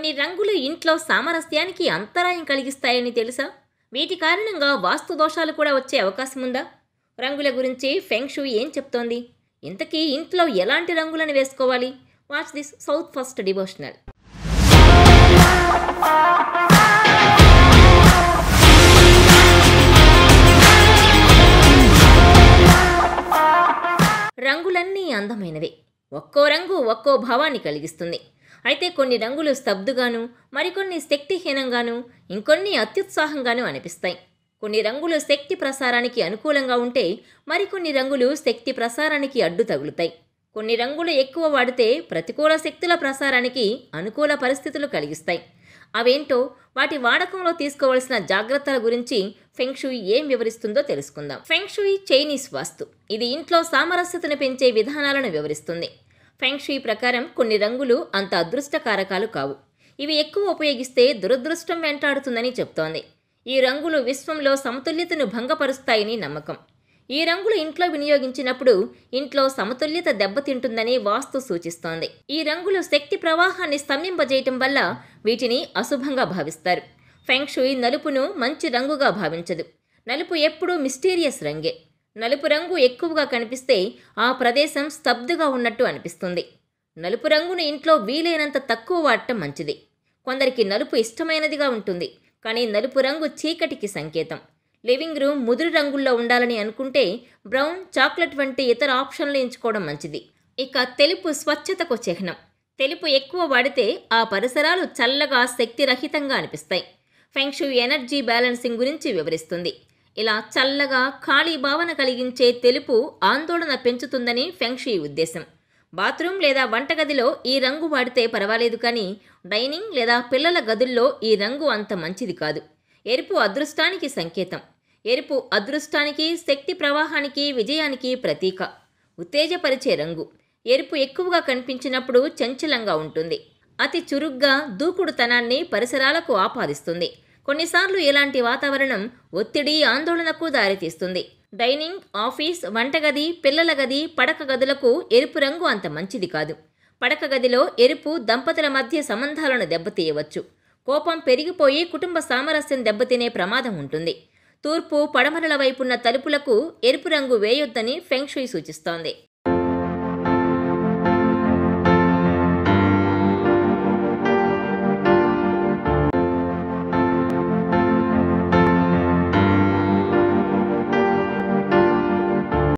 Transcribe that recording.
కొన్ని రంగులు ఇంట్లో సామరస్యానికి అంతరాయం కలిగిస్తాయని తెలుసా? వీటి కారణంగా వాస్తు దోషాలు కూడా వచ్చే అవకాశం ఉందా? రంగుల గురించి ఫెంగ్ షుయ్ ఏం చెప్తోంది? ఇంతకీ ఇంట్లో ఎలాంటి రంగులను వేసుకోవాలి? Watch this south first devotional. రంగులన్నీ అందమైనవే. ఒక్కో రంగు ఒక్కో భావాన్ని కలిగిస్తుంది. అయితే కొన్ని రంగులు స్తబ్దుగాను, మరికొన్ని శక్తిహీనంగాను, ఇంకొన్ని అత్యుత్సాహంగాను అనిపిస్తాయి. కొన్ని రంగులు శక్తి ప్రసారానికి అనుకూలంగా ఉంటే మరికొన్ని రంగులు శక్తి ప్రసారానికి అడ్డు తగులుతాయి. కొన్ని రంగులు ఎక్కువ వాడితే ప్రతికూల శక్తుల ప్రసారానికి అనుకూల పరిస్థితులు కలిగిస్తాయి. అవేంటో, వాటి వాడకంలో తీసుకోవాల్సిన జాగ్రత్తల గురించి ఫెంగ్ షుయ్ ఏం వివరిస్తుందో తెలుసుకుందాం. ఫెంగ్ షుయ్ చైనీస్ వాస్తు. ఇది ఇంట్లో సామరస్యతను పెంచే విధానాలను వివరిస్తుంది. ఫెంగ్ షుయ్ ప్రకారం కొన్ని రంగులు అంత అదృష్టకారకాలు కావు. ఇవి ఎక్కువ ఉపయోగిస్తే దురదృష్టం వెంటాడుతుందని చెప్తోంది. ఈ రంగులు విశ్వంలో సమతుల్యతను భంగపరుస్తాయని నమ్మకం. ఈ రంగులు ఇంట్లో వినియోగించినప్పుడు ఇంట్లో సమతుల్యత దెబ్బతింటుందని వాస్తు సూచిస్తోంది. ఈ రంగులు శక్తి ప్రవాహాన్ని స్తంభింపజేయటం వల్ల వీటిని అశుభంగా భావిస్తారు. ఫెంగ్ షుయ్ నలుపును మంచి రంగుగా భావించదు. నలుపు ఎప్పుడూ మిస్టీరియస్ రంగే. నలుపు రంగు ఎక్కువగా కనిపిస్తే ఆ ప్రదేశం స్తబ్దుగా ఉన్నట్టు అనిపిస్తుంది. నలుపు రంగును ఇంట్లో వీలైనంత తక్కువ వాడటం మంచిది. కొందరికి నలుపు ఇష్టమైనదిగా ఉంటుంది, కానీ నలుపు రంగు చీకటికి సంకేతం. లివింగ్ రూమ్ ముదురు రంగుల్లో ఉండాలని అనుకుంటే బ్రౌన్, చాక్లెట్ వంటి ఇతర ఆప్షన్లు ఎంచుకోవడం మంచిది. ఇక తెలుపు స్వచ్ఛతకు చిహ్నం. తెలుపు ఎక్కువ వాడితే ఆ పరిసరాలు చల్లగా, శక్తిరహితంగా అనిపిస్తాయి. ఫెంగ్ షుయ్ ఎనర్జీ బ్యాలెన్సింగ్ గురించి వివరిస్తుంది. ఇలా చల్లగా, ఖాళీ భావన కలిగించే తెలుపు ఆందోళన పెంచుతుందని ఫెంగ్ షుయ్ ఉద్దేశం. బాత్రూమ్ లేదా వంటగదిలో ఈ రంగు వాడితే పర్వాలేదు, కానీ డైనింగ్ లేదా పిల్లల గదుల్లో ఈ రంగు అంత మంచిది కాదు. ఎరుపు అదృష్టానికి సంకేతం. ఎరుపు అదృష్టానికి, శక్తి ప్రవాహానికి, విజయానికి ప్రతీక. ఉత్తేజపరిచే రంగు. ఎరుపు ఎక్కువగా కనిపించినప్పుడు చంచలంగా ఉంటుంది. అతి చురుగ్గా, దూకుడుతనాన్ని పరిసరాలకు ఆపాదిస్తుంది. కొన్నిసార్లు ఇలాంటి వాతావరణం ఒత్తిడి, ఆందోళనకు దారితీస్తుంది. డైనింగ్, ఆఫీస్, వంటగది, పిల్లల గది, పడక గదులకు ఎరుపు రంగు అంత మంచిది కాదు. పడక గదిలో ఎరుపు దంపతుల మధ్య సంబంధాలను దెబ్బతీయవచ్చు. కోపం పెరిగిపోయి కుటుంబ సామరస్యం దెబ్బతినే ప్రమాదం ఉంటుంది. తూర్పు, పడమరల వైపున్న తలుపులకు ఎరుపు రంగు వేయొద్దని ఫెంగ్ షుయ్ సూచిస్తోంది.